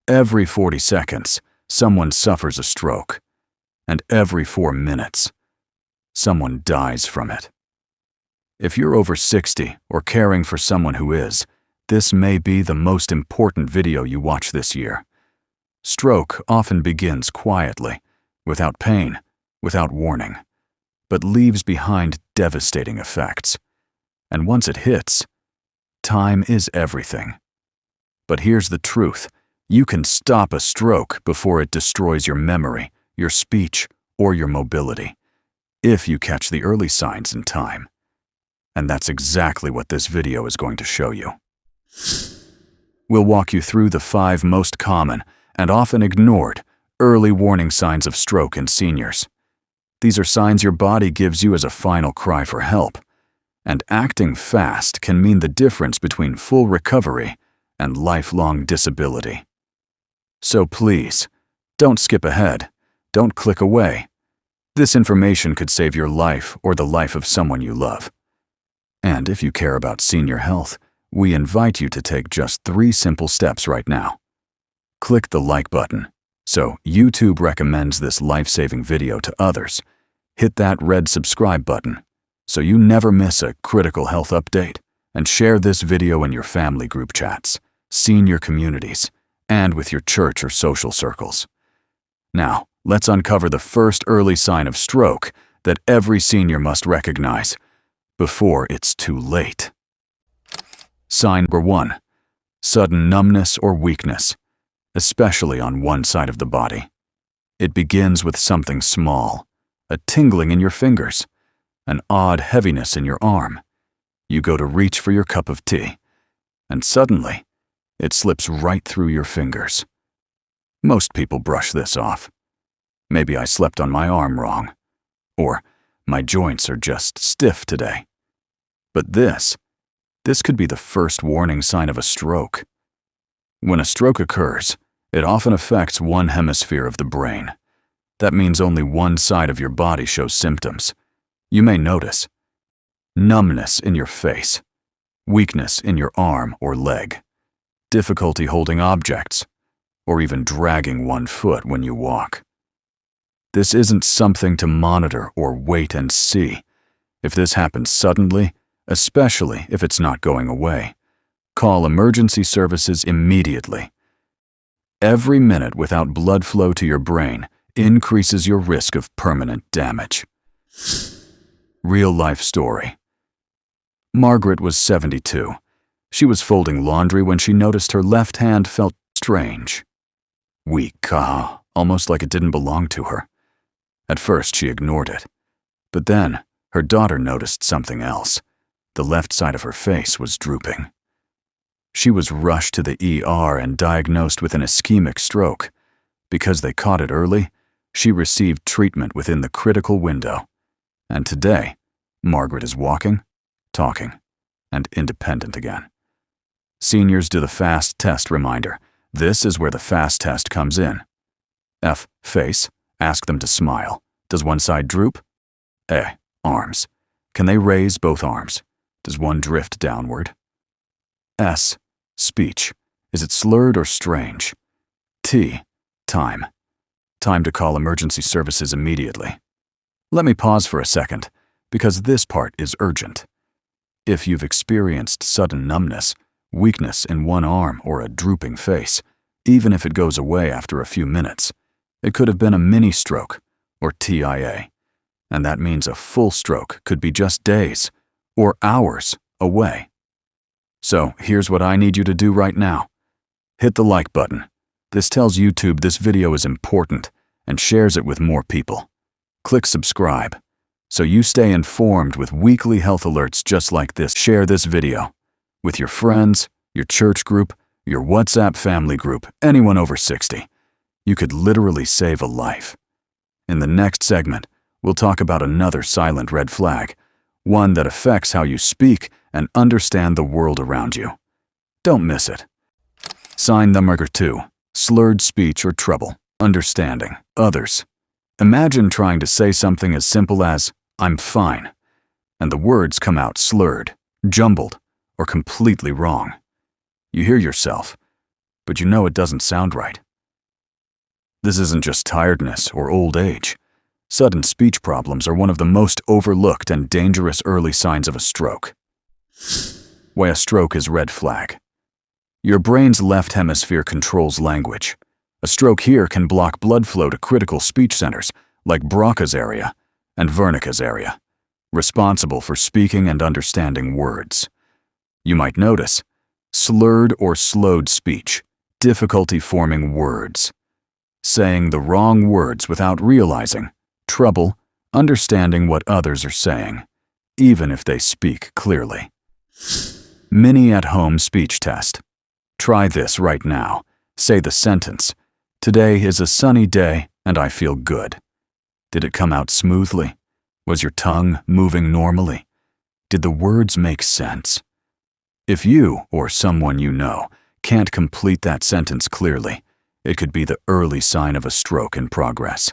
Every 40 seconds, someone suffers a stroke, and every 4 minutes, someone dies from it. If you're over 60 or caring for someone who is, this may be the most important video you watch this year. Stroke often begins quietly, without pain, without warning, but leaves behind devastating effects. And once it hits, time is everything. But here's the truth. You can stop a stroke before it destroys your memory, your speech, or your mobility, if you catch the early signs in time. And that's exactly what this video is going to show you. We'll walk you through the 5 most common and often ignored early warning signs of stroke in seniors. These are signs your body gives you as a final cry for help, and acting fast can mean the difference between full recovery and lifelong disability. So please, don't skip ahead. Don't click away. This information could save your life or the life of someone you love. And if you care about senior health, we invite you to take just 3 simple steps right now. Click the like button, so YouTube recommends this life-saving video to others. Hit that red subscribe button, so you never miss a critical health update. And share this video in your family group chats, senior communities, and with your church or social circles. Now, let's uncover the first early sign of stroke that every senior must recognize before it's too late. Sign number 1. Sudden numbness or weakness, especially on one side of the body. It begins with something small, a tingling in your fingers, an odd heaviness in your arm. You go to reach for your cup of tea, and suddenly, it slips right through your fingers. Most people brush this off. Maybe I slept on my arm wrong, or my joints are just stiff today. But this could be the first warning sign of a stroke. When a stroke occurs, it often affects one hemisphere of the brain. That means only one side of your body shows symptoms. You may notice numbness in your face, weakness in your arm or leg, difficulty holding objects, or even dragging one foot when you walk. This isn't something to monitor or wait and see. If this happens suddenly, especially if it's not going away, call emergency services immediately. Every minute without blood flow to your brain increases your risk of permanent damage. Real-life story. Margaret was 72. She was folding laundry when she noticed her left hand felt strange. Weak, almost like it didn't belong to her. At first, she ignored it. But then, her daughter noticed something else. The left side of her face was drooping. She was rushed to the ER and diagnosed with an ischemic stroke. Because they caught it early, she received treatment within the critical window. And today, Margaret is walking, talking, and independent again. Seniors do the FAST test reminder. This is where the FAST test comes in. F. Face. Ask them to smile. Does one side droop? A. Arms. Can they raise both arms? Does one drift downward? S. Speech. Is it slurred or strange? T. Time. Time to call emergency services immediately. Let me pause for a second, because this part is urgent. If you've experienced sudden numbness, weakness in one arm, or a drooping face, even if it goes away after a few minutes, it could have been a mini-stroke, or TIA, and that means a full stroke could be just days or hours away. So here's what I need you to do right now. Hit the like button. This tells YouTube this video is important and shares it with more people. Click subscribe so you stay informed with weekly health alerts just like this. Share this video with your friends, your church group, your WhatsApp family group, anyone over 60. You could literally save a life. In the next segment, we'll talk about another silent red flag, one that affects how you speak and understand the world around you. Don't miss it. Sign number 2, slurred speech or trouble understanding others. Imagine trying to say something as simple as, "I'm fine," and the words come out slurred, jumbled, or completely wrong. You hear yourself, but you know it doesn't sound right. This isn't just tiredness or old age. Sudden speech problems are one of the most overlooked and dangerous early signs of a stroke. Why a stroke is red flag. Your brain's left hemisphere controls language. A stroke here can block blood flow to critical speech centers like Broca's area and Wernicke's area, responsible for speaking and understanding words. You might notice slurred or slowed speech, difficulty forming words, saying the wrong words without realizing, trouble understanding what others are saying, even if they speak clearly. Mini at-home speech test. Try this right now. Say the sentence, "Today is a sunny day and I feel good." Did it come out smoothly? Was your tongue moving normally? Did the words make sense? If you or someone you know can't complete that sentence clearly, it could be the early sign of a stroke in progress.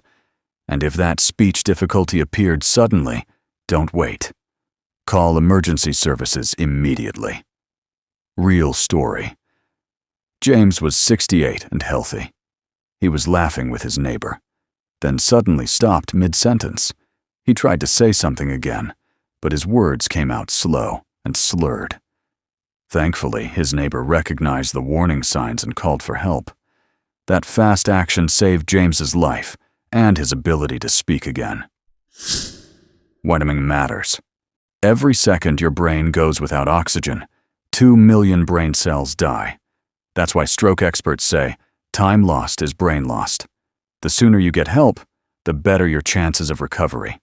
And if that speech difficulty appeared suddenly, don't wait. Call emergency services immediately. Real story. James was 68 and healthy. He was laughing with his neighbor, then suddenly stopped mid-sentence. He tried to say something again, but his words came out slow and slurred. Thankfully, his neighbor recognized the warning signs and called for help. That fast action saved James's life and his ability to speak again. Vitamin matters. Every second your brain goes without oxygen, 2 million brain cells die. That's why stroke experts say, time lost is brain lost. The sooner you get help, the better your chances of recovery.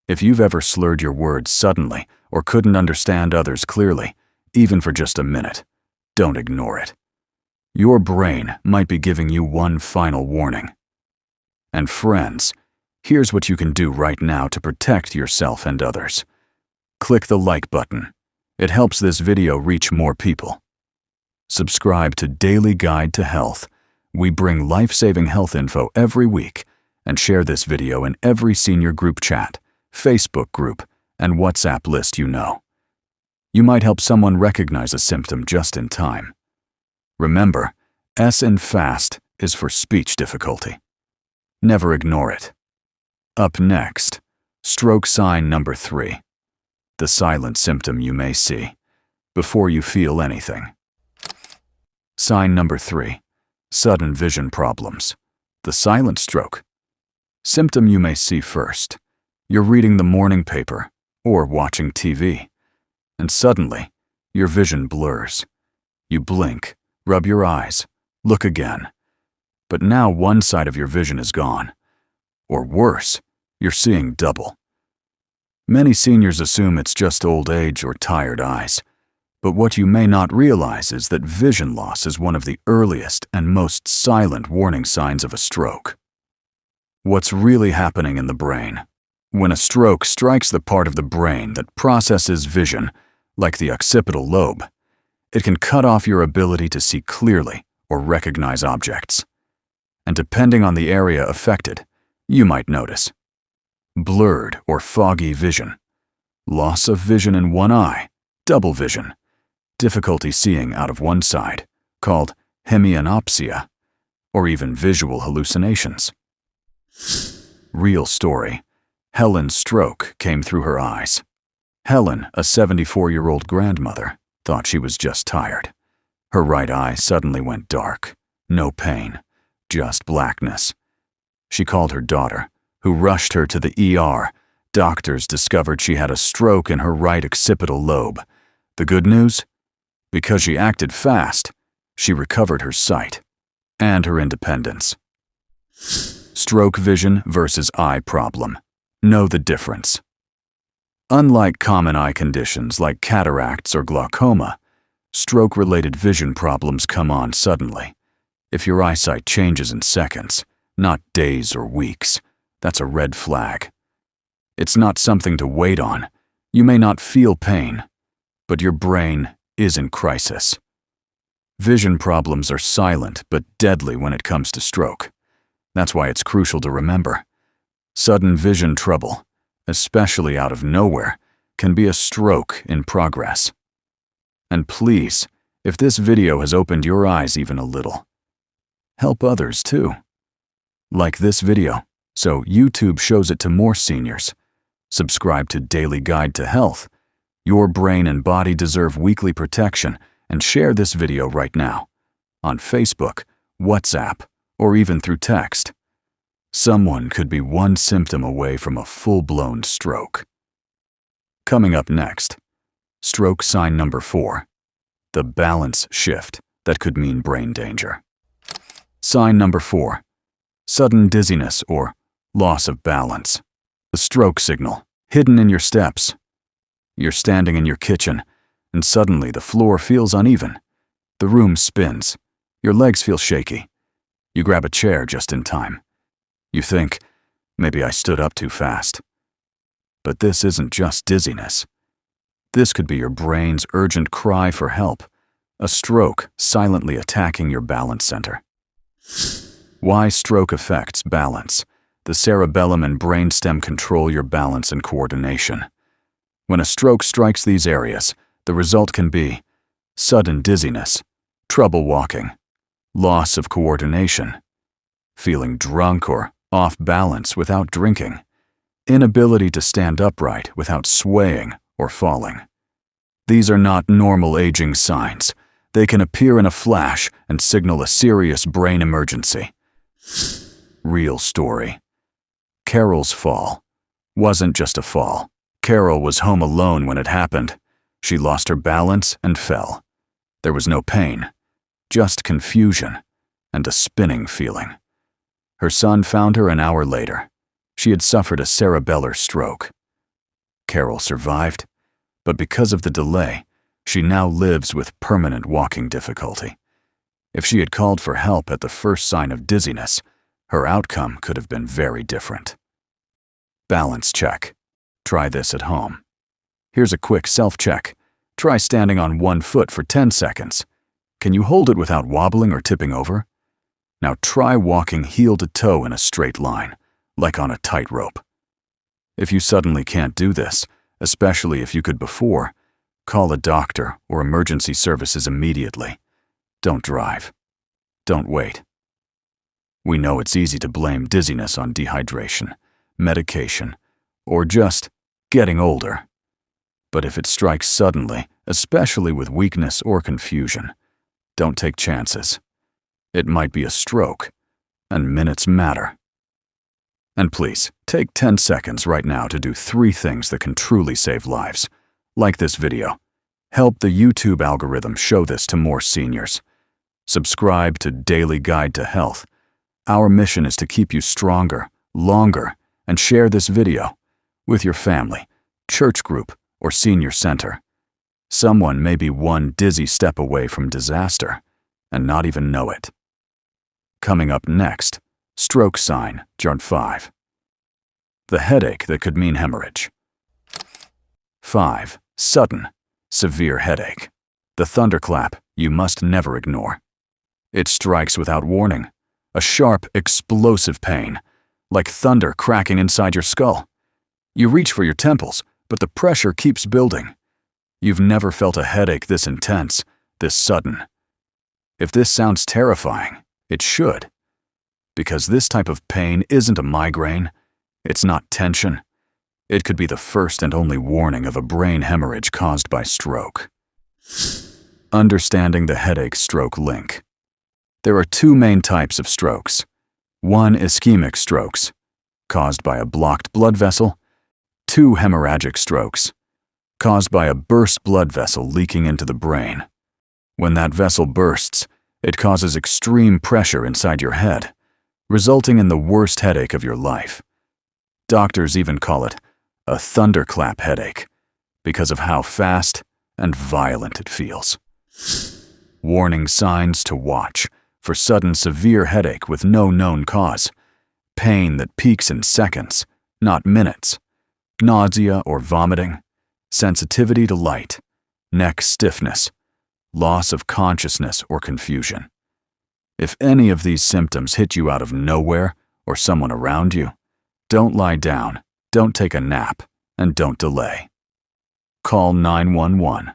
If you've ever slurred your words suddenly or couldn't understand others clearly, even for just a minute, don't ignore it. Your brain might be giving you one final warning. And friends, here's what you can do right now to protect yourself and others. Click the like button. It helps this video reach more people. Subscribe to Daily Guide to Health. We bring life-saving health info every week and share this video in every senior group chat, Facebook group, and WhatsApp list you know. You might help someone recognize a symptom just in time. Remember, S in FAST is for speech difficulty. Never ignore it. Up next, stroke sign number 3. The silent symptom you may see before you feel anything. Sign number 3. Sudden vision problems. The silent stroke. Symptom you may see first. You're reading the morning paper or watching TV, and suddenly your vision blurs. You blink, rub your eyes, look again. But now one side of your vision is gone. Or worse, you're seeing double. Many seniors assume it's just old age or tired eyes. But what you may not realize is that vision loss is one of the earliest and most silent warning signs of a stroke. What's really happening in the brain? When a stroke strikes the part of the brain that processes vision, like the occipital lobe, it can cut off your ability to see clearly or recognize objects. And depending on the area affected, you might notice blurred or foggy vision, loss of vision in one eye, double vision, difficulty seeing out of one side, called hemianopsia, or even visual hallucinations. Real story. Helen's stroke came through her eyes. Helen, a 74-year-old grandmother, thought she was just tired. Her right eye suddenly went dark. No pain, just blackness. She called her daughter, who rushed her to the ER. Doctors discovered she had a stroke in her right occipital lobe. The good news? Because she acted fast, she recovered her sight and her independence. Stroke vision versus eye problem. Know the difference. Unlike common eye conditions like cataracts or glaucoma, stroke-related vision problems come on suddenly. If your eyesight changes in seconds, not days or weeks, that's a red flag. It's not something to wait on. You may not feel pain, but your brain is in crisis. Vision problems are silent but deadly when it comes to stroke. That's why it's crucial to remember. Sudden vision trouble, especially out of nowhere, can be a stroke in progress. And please, If this video has opened your eyes even a little, help others too. Like this video, so YouTube shows it to more seniors. Subscribe to Daily Guide to Health. Your brain and body deserve weekly protection, and share this video right now on Facebook, WhatsApp, or even through text. Someone could be one symptom away from a full-blown stroke. Coming up next, stroke sign number 4, the balance shift that could mean brain danger. Sign number 4, sudden dizziness or loss of balance. The stroke signal, hidden in your steps. You're standing in your kitchen, and suddenly the floor feels uneven. The room spins. Your legs feel shaky. You grab a chair just in time. You think, maybe I stood up too fast. But this isn't just dizziness. This could be your brain's urgent cry for help, a stroke silently attacking your balance center. Why stroke affects balance. The cerebellum and brainstem control your balance and coordination. When a stroke strikes these areas, the result can be sudden dizziness, trouble walking, loss of coordination, feeling drunk or off balance without drinking, inability to stand upright without swaying or falling. These are not normal aging signs. They can appear in a flash and signal a serious brain emergency. Real story. Carol's fall wasn't just a fall. Carol was home alone when it happened. She lost her balance and fell. There was no pain, just confusion and a spinning feeling. Her son found her an hour later. She had suffered a cerebellar stroke. Carol survived, but because of the delay, she now lives with permanent walking difficulty. If she had called for help at the first sign of dizziness, her outcome could have been very different. Balance check. Try this at home. Here's a quick self-check. Try standing on one foot for 10 seconds. Can you hold it without wobbling or tipping over? Now try walking heel to toe in a straight line, like on a tightrope. If you suddenly can't do this, especially if you could before, call a doctor or emergency services immediately. Don't drive. Don't wait. We know it's easy to blame dizziness on dehydration, medication, or just getting older. But if it strikes suddenly, especially with weakness or confusion, don't take chances. It might be a stroke, and minutes matter. And please, take 10 seconds right now to do 3 things that can truly save lives. Like this video. Help the YouTube algorithm show this to more seniors. Subscribe to Daily Guide to Health. Our mission is to keep you stronger, longer, and share this video with your family, church group, or senior center. Someone may be one dizzy step away from disaster and not even know it. Coming up next, stroke sign, chart 5. The headache that could mean hemorrhage. 5. Sudden, severe headache. The thunderclap you must never ignore. It strikes without warning. A sharp, explosive pain, like thunder cracking inside your skull. You reach for your temples, but the pressure keeps building. You've never felt a headache this intense, this sudden. If this sounds terrifying, it should. Because this type of pain isn't a migraine. It's not tension. It could be the first and only warning of a brain hemorrhage caused by stroke. Understanding the headache-stroke link. There are 2 main types of strokes. 1 ischemic strokes, caused by a blocked blood vessel. 2 hemorrhagic strokes, caused by a burst blood vessel leaking into the brain. When that vessel bursts, it causes extreme pressure inside your head, resulting in the worst headache of your life. Doctors even call it a thunderclap headache because of how fast and violent it feels. Warning signs to watch for sudden severe headache with no known cause, pain that peaks in seconds, not minutes, nausea or vomiting, sensitivity to light, neck stiffness, loss of consciousness or confusion. If any of these symptoms hit you out of nowhere or someone around you, don't lie down, don't take a nap, and don't delay. Call 911.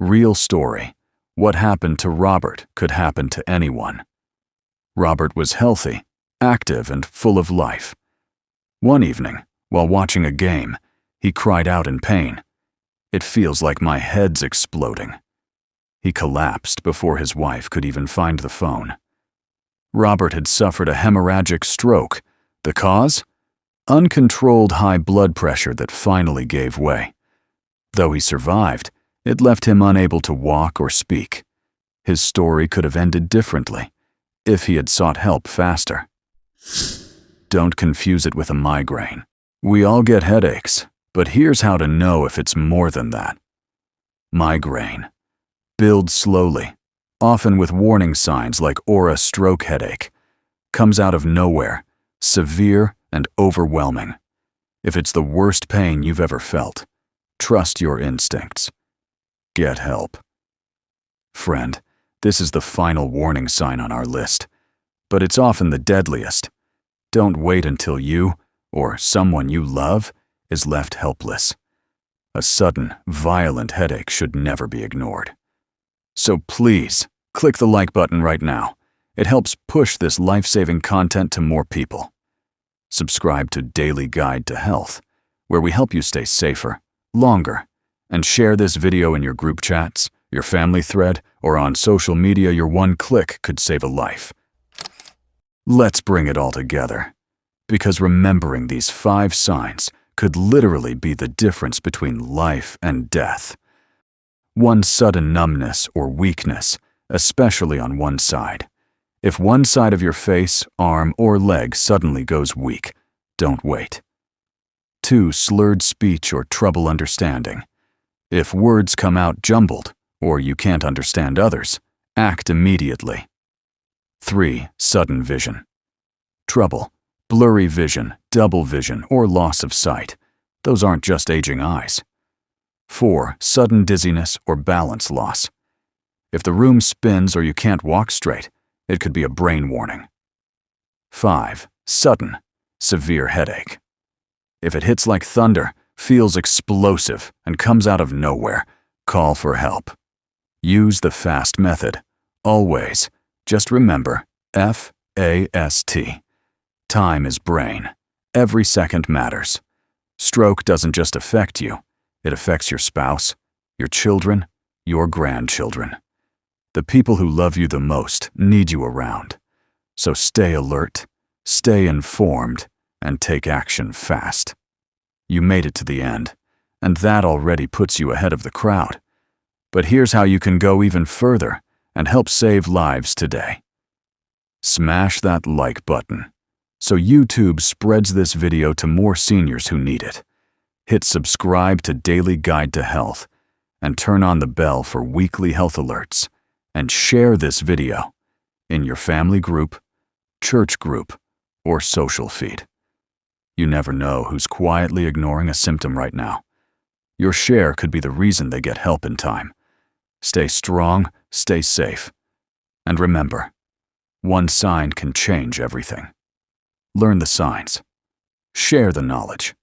Real story. What happened to Robert could happen to anyone. Robert was healthy, active, and full of life. One evening, while watching a game, he cried out in pain. "It feels like my head's exploding." He collapsed before his wife could even find the phone. Robert had suffered a hemorrhagic stroke. The cause? Uncontrolled high blood pressure that finally gave way. Though he survived, it left him unable to walk or speak. His story could have ended differently if he had sought help faster. Don't confuse it with a migraine. We all get headaches, but here's how to know if it's more than that. Migraine. Builds slowly, often with warning signs like aura stroke headache. Comes out of nowhere, severe and overwhelming. If it's the worst pain you've ever felt, trust your instincts. Get help. Friend, this is the final warning sign on our list, but it's often the deadliest. Don't wait until you, or someone you love, is left helpless. A sudden, violent headache should never be ignored. So please, click the like button right now. It helps push this life-saving content to more people. Subscribe to Daily Guide to Health, where we help you stay safer, longer, and share this video in your group chats, your family thread, or on social media. Your one click could save a life. Let's bring it all together, because remembering these 5 signs could literally be the difference between life and death. 1. Sudden numbness or weakness, especially on one side. If one side of your face, arm, or leg suddenly goes weak, don't wait. 2. Slurred speech or trouble understanding. If words come out jumbled, or you can't understand others, act immediately. 3. Sudden vision. Trouble, blurry vision, double vision, or loss of sight. Those aren't just aging eyes. 4. Sudden dizziness or balance loss. If the room spins or you can't walk straight, it could be a brain warning. 5. Sudden, severe headache. If it hits like thunder, feels explosive, and comes out of nowhere, call for help. Use the FAST method. Always. Just remember, F-A-S-T. Time is brain. Every second matters. Stroke doesn't just affect you. It affects your spouse, your children, your grandchildren. The people who love you the most need you around. So stay alert, stay informed, and take action fast. You made it to the end, and that already puts you ahead of the crowd. But here's how you can go even further and help save lives today. Smash that like button so YouTube spreads this video to more seniors who need it. Hit subscribe to Daily Guide to Health and turn on the bell for weekly health alerts. And share this video in your family group, church group, or social feed. You never know who's quietly ignoring a symptom right now. Your share could be the reason they get help in time. Stay strong, stay safe. And remember, one sign can change everything. Learn the signs. Share the knowledge.